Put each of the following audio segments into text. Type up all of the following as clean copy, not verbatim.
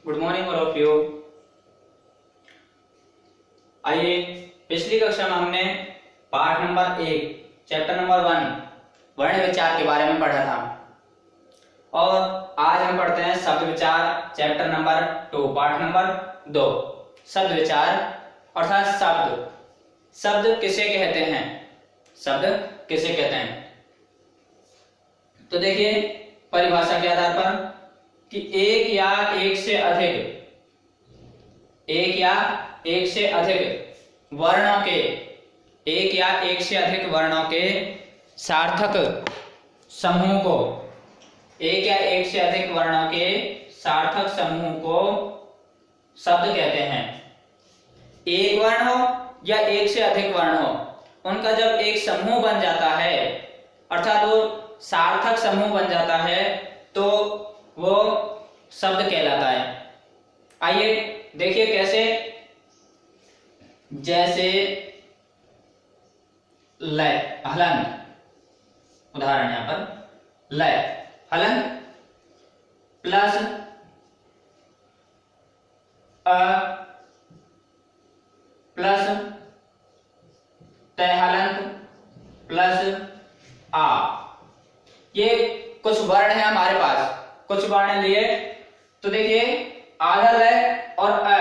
Good morning all of you. आइए, पिछली कक्षा में हमने पार्ट नंबर 1 चैप्टर नंबर 1 वर्ण विचार के बारे में पढ़ा था और आज हम पढ़ते हैं शब्द विचार चैप्टर नंबर 2 पार्ट नंबर 2 शब्द विचार अर्थात शब्द किसे कहते हैं। शब्द किसे कहते हैं तो देखिए परिभाषा के आधार पर कि एक या एक से अधिक वर्णों के सार्थक समूह को शब्द कहते हैं। एक वर्ण हो या एक से अधिक वर्ण हो, उनका जब एक समूह बन जाता है अर्थात वो सार्थक समूह बन जाता है तो वो शब्द कहलाता है। आइए देखिए कैसे, जैसे लय हलंत, उदाहरण यहां पर लय हलंत प्लस अ प्लस तय हलंत प्लस आ, ये कुछ वर्ण है हमारे पास। कुछ वर्ण लिए तो देखिए आधा लय और अ,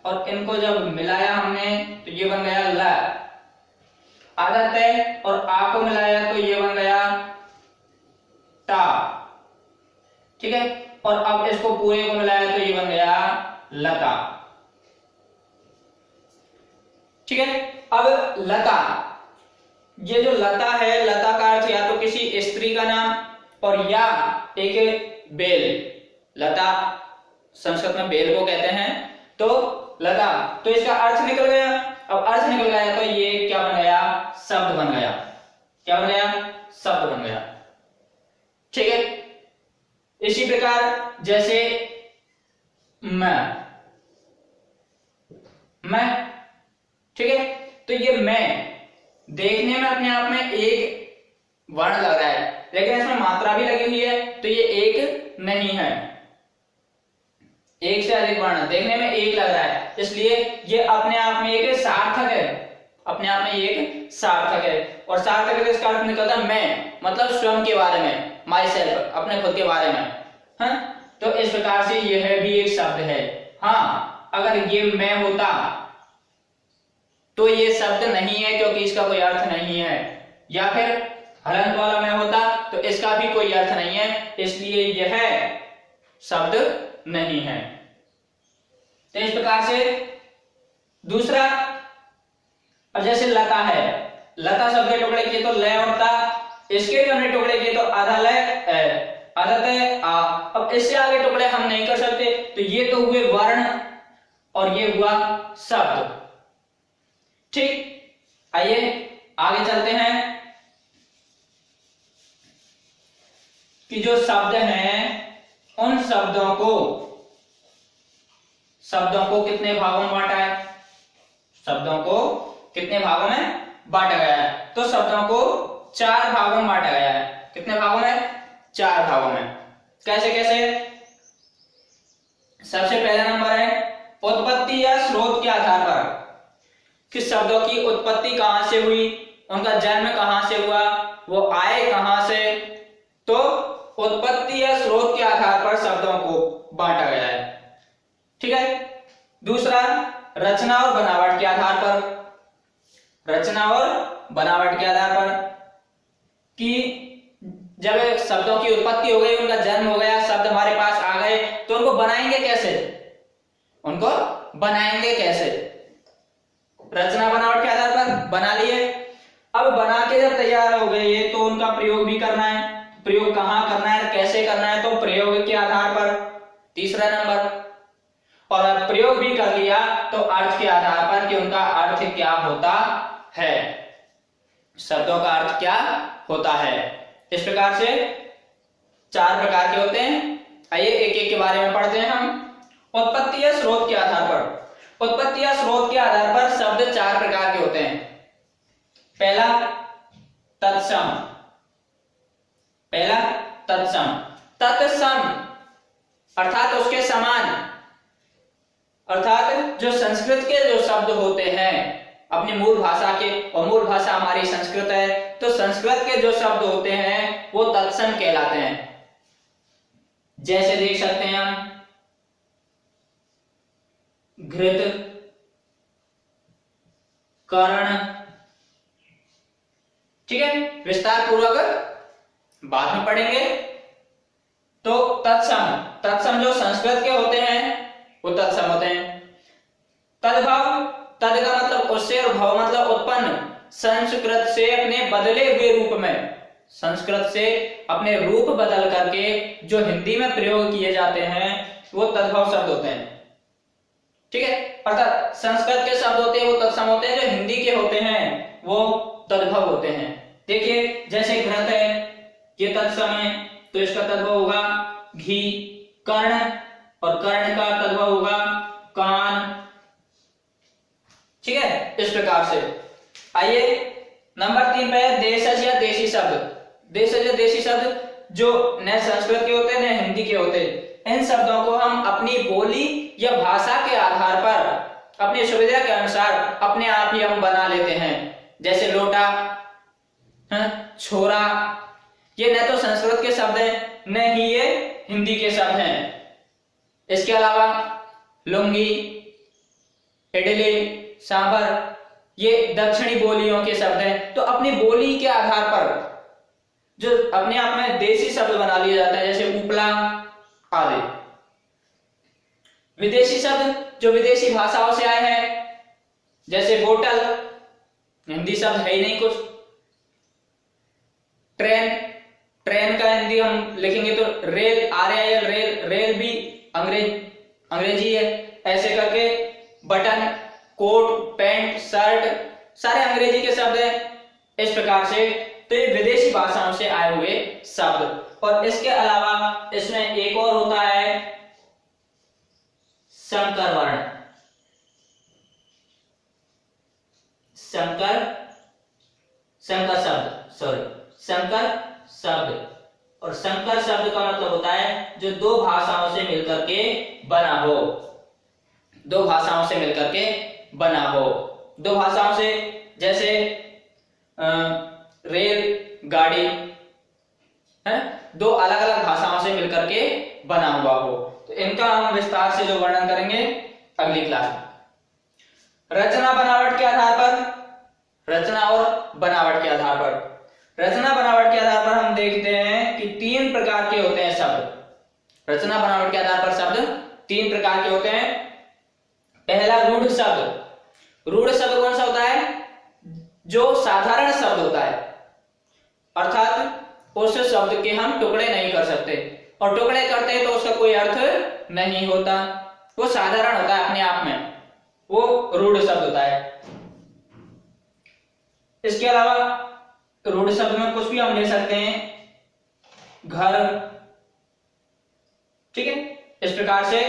और इनको जब मिलाया हमने तो ये बन गया ल। आधा तय और आ को मिलाया तो ये बन गया ता, ठीक है। और अब इसको पूरे को मिलाया तो ये बन गया लता, ठीक है। अब लता, ये जो लता है, लता का अर्थ या तो किसी स्त्री का नाम और या एक बेल, लता संस्कृत में बेल को कहते हैं तो लता, तो इसका अर्थ निकल गया। अब अर्थ निकल गया तो ये क्या बन गया, शब्द बन गया। क्या बन गया, शब्द बन गया, ठीक है। इसी प्रकार जैसे मैं, ठीक है, तो ये मैं देखने में अपने आप में एक वर्ण लग रहा है लेकिन इसमें मात्रा भी लगी हुई है तो ये एक नहीं है। एक से अधिक वर्ण देखने में एक लग रहा है, इसलिए ये अपने आप में एक सार्थक है, अपने आप में एक सार्थक है। और सार्थक है तो इसका अर्थ निकलता है मैं, मतलब स्वयं के बारे में, माई सेल्फ, अपने खुद के बारे में, हाँ। तो इस प्रकार से यह भी एक शब्द है। हाँ, अगर ये मैं होता तो ये शब्द नहीं है क्योंकि इसका कोई अर्थ नहीं है, या फिर हलंत वाला मैं होता तो इसका भी कोई अर्थ नहीं है, इसलिए यह शब्द नहीं है। तो इस प्रकार से दूसरा, अब जैसे लता है, लता शब्द के टुकड़े किए तो लय और ता, इसके भी हमने टुकड़े किए तो आधा लय आधा तय आ। अब इससे आगे टुकड़े हम नहीं कर सकते तो ये तो हुए वर्ण और ये हुआ शब्द, ठीक। आइए आगे चलते हैं कि जो शब्द हैं उन शब्दों को कितने भागों में बांटा है, शब्दों को कितने भागों में बांटा गया है। तो शब्दों को 4 भागों में बांटा गया है। कितने भागों में, 4 भागों में। कैसे कैसे, सबसे पहला नंबर है उत्पत्ति या स्रोत के आधार पर, कि शब्दों की उत्पत्ति कहां से हुई, उनका जन्म कहां से हुआ, वो आए कहां से। तो उत्पत्ति या स्रोत के आधार पर शब्दों को बांटा गया है, ठीक है। दूसरा रचना और बनावट के आधार पर, रचना और बनावट के आधार पर, कि जब शब्दों की उत्पत्ति हो गई, उनका जन्म हो गया, शब्द हमारे पास आ गए तो उनको बनाएंगे कैसे, रचना बनावट के आधार पर बना लिए। अब बना के जब तैयार हो गए ये तो उनका प्रयोग भी करना है। प्रयोग कहां करना है, कैसे करना है, तो प्रयोग के आधार पर, तीसरा नंबर। और अब प्रयोग भी कर लिया तो अर्थ के आधार पर कि उनका अर्थ क्या होता है, शब्दों का अर्थ क्या होता है। इस प्रकार से 4 प्रकार के होते हैं। आइए एक एक के बारे में पढ़ते हैं हम। उत्पत्ति या स्रोत के आधार पर, उत्पत्ति या स्रोत के आधार पर शब्द 4 प्रकार के होते हैं। पहला तत्सम, तत्सम अर्थात उसके समान, अर्थात जो संस्कृत के जो शब्द होते हैं अपनी मूल भाषा के, और मूल भाषा हमारी संस्कृत है, तो संस्कृत के जो शब्द होते हैं वो तत्सम कहलाते हैं। जैसे देख सकते हैं हम घृत, कर्ण, ठीक है, विस्तार पूर्वक बाद में पढ़ेंगे। तो तत्सम, तत्सम जो संस्कृत के होते हैं वो तत्सम होते हैं। तद्भव, तद का मतलब उससे और भव मतलब उत्पन्न, संस्कृत से अपने बदले हुए रूप में, संस्कृत से अपने रूप बदल करके जो हिंदी में प्रयोग किए जाते हैं वो तद्भव शब्द होते हैं, ठीक है। अर्थात संस्कृत के शब्द होते हैं वो तत्सम होते हैं, जो हिंदी के होते हैं वो तद्भव होते हैं। देखिए जैसे घृत है ये तत्सम है, तो इसका तद्भव होगा घी। कर्ण, और कर्ण का तद्भव होगा कान, ठीक है, इस प्रकार से। आइए नंबर 3 पे देशज या देशी शब्द। देशज या देशी शब्द जो न संस्कृत के होते न हिंदी के होते, इन शब्दों को हम अपनी बोली या भाषा के आधार पर अपनी सुविधा के अनुसार अपने आप ही हम बना लेते हैं। जैसे लोटा, छोरा, ये न तो संस्कृत के शब्द हैं न ही ये हिंदी के शब्द हैं। इसके अलावा लुंगी, इडली, सांभर, ये दक्षिणी बोलियों के शब्द हैं। तो अपनी बोली के आधार पर जो अपने आप में देशी शब्द बना लिए जाते हैं, जैसे उपला आदि। विदेशी शब्द जो विदेशी भाषाओं से आए हैं, जैसे बोतल, हिंदी शब्द है ही नहीं कुछ। ट्रेन, ट्रेन का हिंदी हम लिखेंगे तो रेल, RAL, रेल, रेल भी अंग्रेजी है। ऐसे करके बटन, कोट, पैंट, शर्ट, सारे अंग्रेजी के शब्द हैं। इस प्रकार से तो ये विदेशी भाषाओं से आए हुए शब्द। और इसके अलावा इसमें एक और होता है संकर वर्ण, संकर शब्द। और संकर शब्द का मतलब होता है जो दो भाषाओं से मिलकर के बना हो, दो भाषाओं से मिलकर के बना हो। दो भाषाओं से, जैसे रेल, गाड़ी है, दो अलग अलग भाषाओं से मिलकर के बना हुआ हो। तो इनका हम विस्तार से जो वर्णन करेंगे अगली क्लास में। रचना बनावट के आधार पर, रचना और बनावट के आधार पर, रचना बनावट के आधार पर हम देखते हैं कि 3 प्रकार के होते हैं शब्द। रचना बनावट के आधार पर शब्द 3 प्रकार के होते हैं। पहला रूढ़ शब्द। रूढ़ शब्द कौन सा होता है? जो साधारण शब्द होता है, अर्थात उस शब्द के हम टुकड़े नहीं कर सकते, और टुकड़े करते हैं तो उसका कोई अर्थ नहीं होता, वो साधारण होता है अपने आप में, वो रूढ़ शब्द होता है। इसके अलावा रूढ़ शब्द में कुछ भी हम ले सकते हैं, घर, ठीक है। इस प्रकार से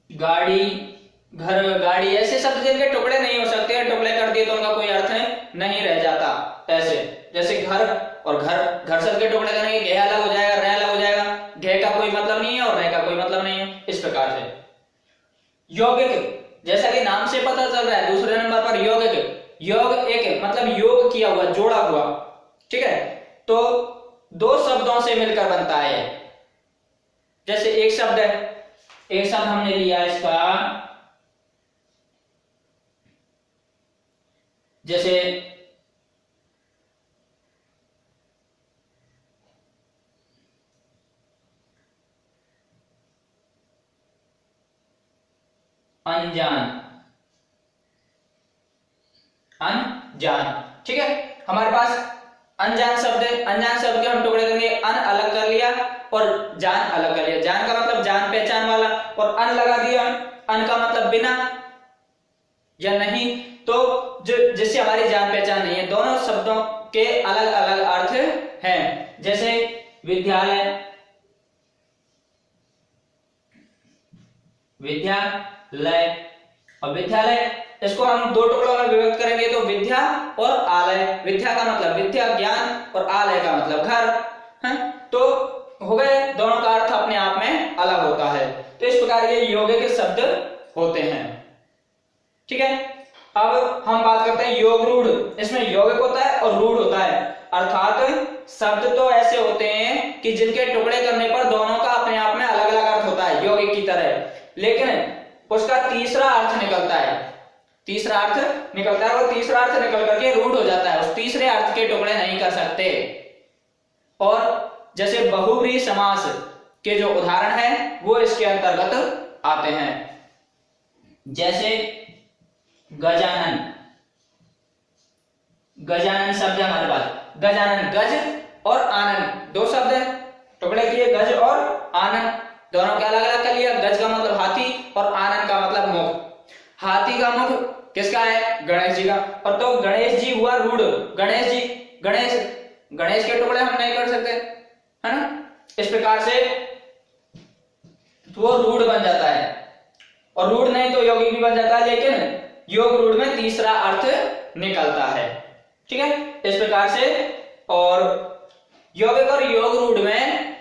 गाड़ी, घर, गाड़ी, ऐसे शब्द जिनके टुकड़े नहीं हो सकते, टुकड़े कर दिए तो उनका कोई अर्थ नहीं रह जाता। ऐसे जैसे घर और घर शब्द के टुकड़े करेंगे, घे अलग हो जाएगा, रह अलग हो जाएगा, घे का कोई मतलब नहीं है और रह का कोई मतलब नहीं है। इस प्रकार से यौगिक, जैसा कि नाम से पता चल रहा है, दूसरे नंबर पर यौगिक। योग एक मतलब योग किया हुआ, जोड़ा हुआ, ठीक है। तो 2 शब्दों से मिलकर बनता है। जैसे एक शब्द है, एक शब्द हमने लिया इसका, जैसे अनजान, ठीक है। हमारे पास अनजान शब्द है, अनजान शब्द के हम टुकड़े करेंगे, अन अलग कर लिया और जान अलग कर लिया। जान का मतलब जान पहचान वाला, और अन लगा दिया, अन का मतलब बिना या नहीं, तो जो जिससे हमारी जान पहचान नहीं है। दोनों शब्दों के अलग अलग अर्थ हैं। जैसे विद्यालय, विद्यालय और विद्यालय, इसको हम 2 टुकड़ों में विभक्त करेंगे तो विद्या और आलय। विद्या का मतलब विद्या ज्ञान और आलय का मतलब घर है। तो हो गए, दोनों का अर्थ अपने आप में अलग होता है। तो इस प्रकार ये यौगिक शब्द होते हैं। ठीक है, अब हम बात करते हैं योग रूढ़। इसमें यौगिक होता है और रूढ़ होता है, अर्थात शब्द तो ऐसे होते हैं कि जिनके टुकड़े करने पर दोनों का अपने आप में अलग अलग अर्थ होता है यौगिक की तरह, लेकिन उसका तीसरा अर्थ निकलता है, तीसरा अर्थ निकलता है, और तीसरा अर्थ निकल करके रूढ़ हो जाता है, उस तीसरे अर्थ के टुकड़े नहीं कर सकते। और जैसे बहुव्रीहि समास के जो उदाहरण है वो इसके अंतर्गत आते हैं, जैसे गजानन, गजानन शब्द है हमारे पास, गजानन, गज और आनन दो शब्द है, टुकड़े किए, गज और आनन, दोनों के अलग अलग कर लिया। गज का मतलब हाथी और आनन का मतलब मुख। हाथी का मुख किसका है? गणेश जी का, और तो गणेश जी हुआ रूढ़, गणेश जी, गणेश के टुकड़े हम नहीं कर सकते, है ना। इस प्रकार से वो रूढ़ बन जाता है, और रूढ़ नहीं तो यौगिक भी बन जाता है, लेकिन योग रूढ़ में तीसरा अर्थ निकलता है। ठीक है, इस प्रकार से। और यौगिक और योग रूढ़ में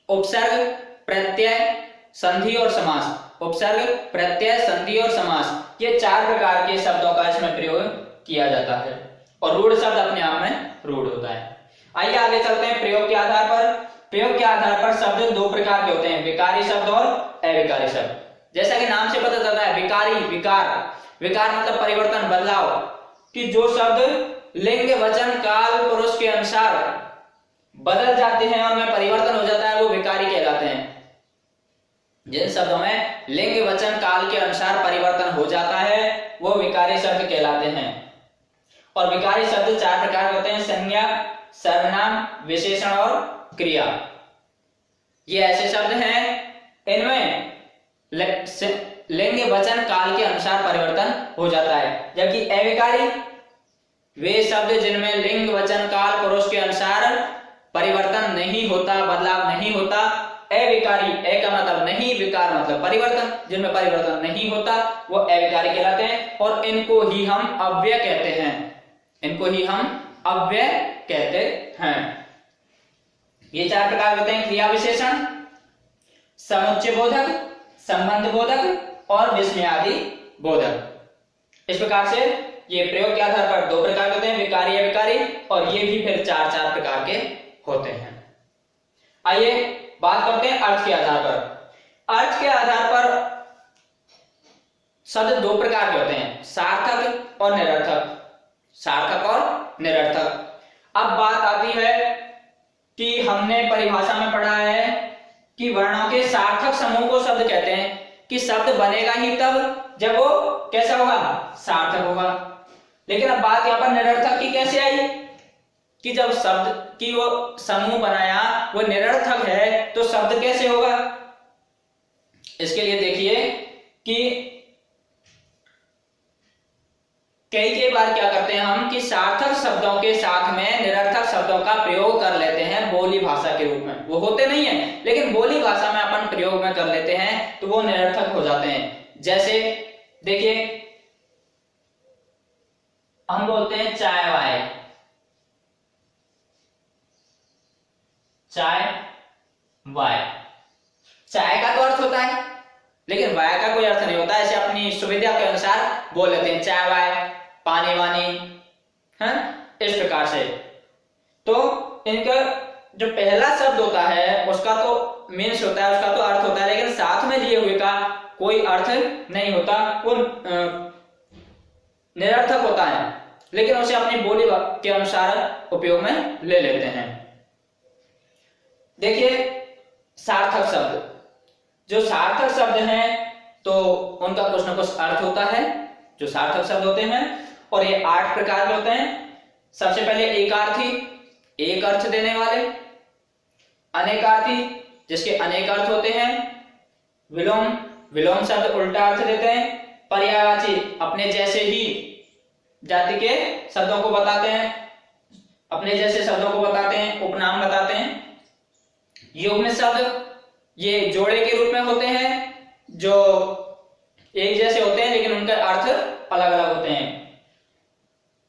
उपसर्ग, प्रत्यय, संधि और समास, उपसर्ग, प्रत्यय, संधि और समास, ये चार प्रकार के शब्दों का इसमें प्रयोग किया जाता है, और रूढ़ शब्द अपने आप में रूढ़ होता है। आइए आगे चलते हैं प्रयोग के आधार पर। प्रयोग के आधार पर शब्द दो प्रकार के होते हैं, विकारी शब्द और अविकारी शब्द। जैसा कि नाम से पता चलता है, विकारी, विकार मतलब परिवर्तन, बदलाव, कि जो शब्द लिंग, वचन, काल, पुरुष के अनुसार बदल जाते हैं और उनमें परिवर्तन हो जाता है वो विकारी कहलाते हैं। जिन शब्दों में लिंग, वचन, काल के अनुसार परिवर्तन हो जाता है वो विकारी शब्द कहलाते हैं। और विकारी शब्द चार प्रकार के होते हैं, संज्ञा, सर्वनाम, विशेषण और क्रिया। ये ऐसे शब्द हैं इनमें लिंग, वचन, काल के अनुसार परिवर्तन हो जाता है। जबकि अविकारी वे शब्द जिनमें लिंग, वचन, काल, पुरुष के अनुसार परिवर्तन नहीं होता, बदलाव नहीं होता। अविकारी, ए का मतलब नहीं, विकार मतलब परिवर्तन, जिनमें परिवर्तन नहीं होता वो अविकारी कहलाते हैं, और इनको ही हम अव्यय कहते हैं, इनको ही हम अव्यय कहते हैं। ये चार प्रकार होते हैं, क्रिया विशेषण, समुच्चय बोधक, संबंध बोधक और विस्मयादि बोधक। इस प्रकार से ये प्रयोग के आधार पर दो प्रकार होते हैं, विकारी, अविकारी, और ये भी फिर चार प्रकार के होते हैं। आइए बात करते हैं अर्थ के आधार पर। अर्थ के आधार पर शब्द दो प्रकार के होते हैं, सार्थक और निरर्थक, सार्थक और निरर्थक। अब बात आती है कि हमने परिभाषा में पढ़ा है कि वर्णों के सार्थक समूह को शब्द कहते हैं, कि शब्द बनेगा ही तब जब वो कैसा होगा? सार्थक होगा। लेकिन अब बात यहाँ पर निरर्थक की कैसे आई, कि जब शब्द की वो समूह बनाया वो निरर्थक है तो शब्द कैसे होगा? इसके लिए देखिए कि कई बार क्या करते हैं हम कि सार्थक शब्दों के साथ में निरर्थक शब्दों का प्रयोग कर लेते हैं बोली भाषा के रूप में। वो होते नहीं है लेकिन बोली भाषा में अपन प्रयोग में कर लेते हैं तो वो निरर्थक हो जाते हैं। जैसे देखिए हम बोलते हैं चाय वाय, चाय वाय, चाय का तो अर्थ होता है लेकिन वाय का कोई अर्थ नहीं होता। ऐसे अपनी सुविधा के अनुसार बोल लेते हैं चाय वाय, पानी वानी, है इस प्रकार से। तो इनका जो पहला शब्द होता है उसका तो मीन्स होता है, उसका तो अर्थ होता है, लेकिन साथ में लिए हुए का कोई अर्थ नहीं होता, वो निरर्थक होता है, लेकिन उसे अपनी बोली के अनुसार उपयोग में ले लेते हैं। देखिए सार्थक शब्द, जो सार्थक शब्द हैं तो उनका कुछ ना कुछ अर्थ होता है जो सार्थक शब्द होते हैं, और ये 8 प्रकार के होते हैं। सबसे पहले एकार्थी, एक अर्थ देने वाले, अनेकार्थी जिसके अनेक अर्थ होते हैं, विलोम, विलोम शब्द उल्टा अर्थ देते हैं, पर्यायवाची अपने जैसे ही जाति के शब्दों को बताते हैं, अपने जैसे शब्दों को बताते हैं, उपनाम बताते हैं। युग्म शब्द ये जोड़े के रूप में होते हैं जो एक जैसे होते हैं लेकिन उनके अर्थ अलग अलग होते हैं।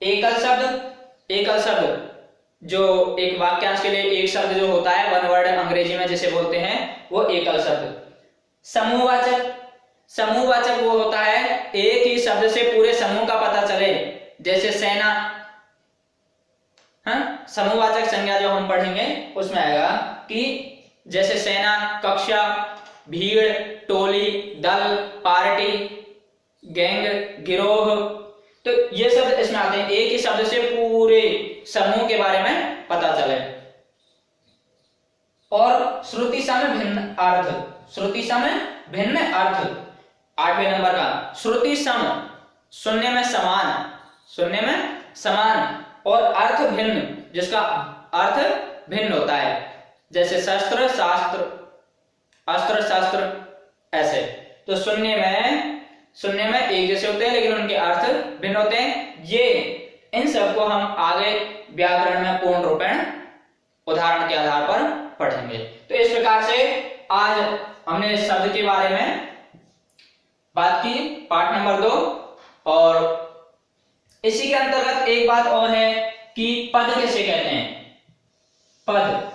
एकल शब्द, एकल शब्द जो एक वाक्यांश के लिए एक शब्द जो होता है, वन वर्ड अंग्रेजी में जिसे बोलते हैं, वो एकल शब्द। समूहवाचक, समूहवाचक वो होता है एक ही शब्द से पूरे समूह का पता चले, जैसे सेना। हाँ, समूहवाचक संज्ञा जो हम पढ़ेंगे उसमें आएगा कि जैसे सेना, कक्षा, भीड़, टोली, दल, पार्टी, गैंग, गिरोह, तो ये शब्द इसमें आते हैं, एक ही शब्द से पूरे समूह के बारे में पता चले। और श्रुति सम भिन्न अर्थ, श्रुति सम भिन्न अर्थ, 8वें नंबर का श्रुति सम, सुनने में समान, सुनने में समान, और अर्थ भिन्न, जिसका अर्थ भिन्न होता है, जैसे शस्त्र, शास्त्र, अस्त्र, शस्त्र, ऐसे। तो सुनने में एक जैसे होते हैं लेकिन उनके अर्थ भिन्न होते हैं। ये इन सबको हम आगे व्याकरण में पूर्ण रूपेण उदाहरण के आधार पर पढ़ेंगे। तो इस प्रकार से आज हमने शब्द के बारे में बात की, पार्ट नंबर 2। और इसी के अंतर्गत एक बात और है कि पद किसे कहते हैं। पद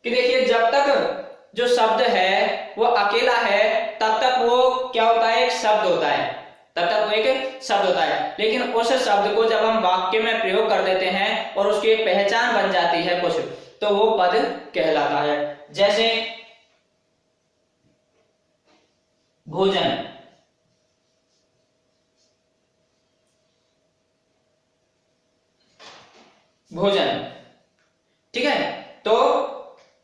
कि देखिए, जब तक जो शब्द है वो अकेला है तब तक वो क्या होता है, एक शब्द होता है, तब तक वो एक शब्द होता है। लेकिन उस शब्द को जब हम वाक्य में प्रयोग कर देते हैं और उसकी एक पहचान बन जाती है कुछ, तो वो पद कहलाता है। जैसे भोजन, भोजन, ठीक है। तो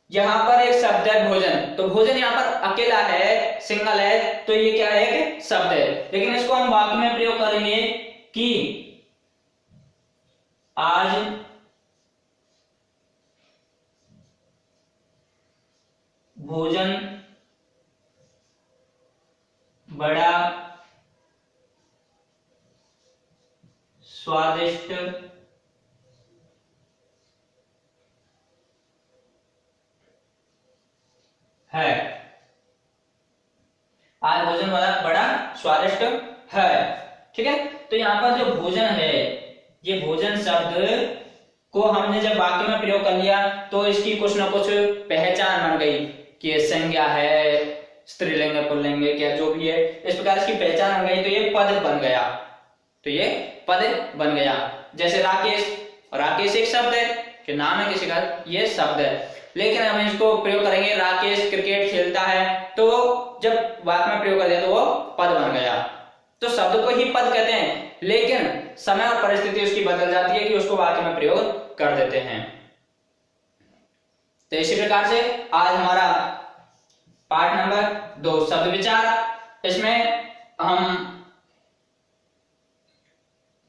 यहां पर एक शब्द है भोजन, तो भोजन यहां पर अकेला है, सिंगल है, तो ये क्या है, एक शब्द है। लेकिन इसको हम वाक्य में प्रयोग करेंगे कि आज भोजन बड़ा स्वादिष्ट है। आज भोजन बड़ा स्वादिष्ट है, ठीक है। तो यहाँ पर जो भोजन है, ये भोजन शब्द को हमने जब वाक्य में प्रयोग कर लिया तो इसकी कुछ ना कुछ पहचान बन गई कि ये संज्ञा है, स्त्रीलिंग है, पुल्लिंग है, क्या जो भी है, इस प्रकार इसकी पहचान बन गई, तो ये पद बन गया, तो ये पद बन गया। जैसे राकेश, राकेश एक शब्द है कि नाम है किसी का, ये शब्द है। लेकिन हम इसको प्रयोग करेंगे, राकेश क्रिकेट खेलता है, तो जब वाक्य में प्रयोग कर दिया तो वो पद बन गया। तो शब्द को ही पद कहते हैं, लेकिन समय और परिस्थिति उसकी बदल जाती है कि उसको वाक्य में प्रयोग कर देते हैं। तो इसी प्रकार से आज हमारा पार्ट नंबर 2 शब्द विचार, इसमें हम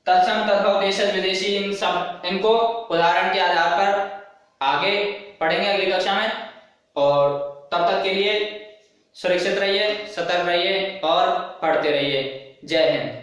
तत्सम, तद्भव, देशज, विदेशी, इन सब इनको उदाहरण के आधार पर आगे पढ़ेंगे अगली कक्षा में। और तब तक के लिए सुरक्षित रहिए, सतर्क रहिए और पढ़ते रहिए। जय हिंद।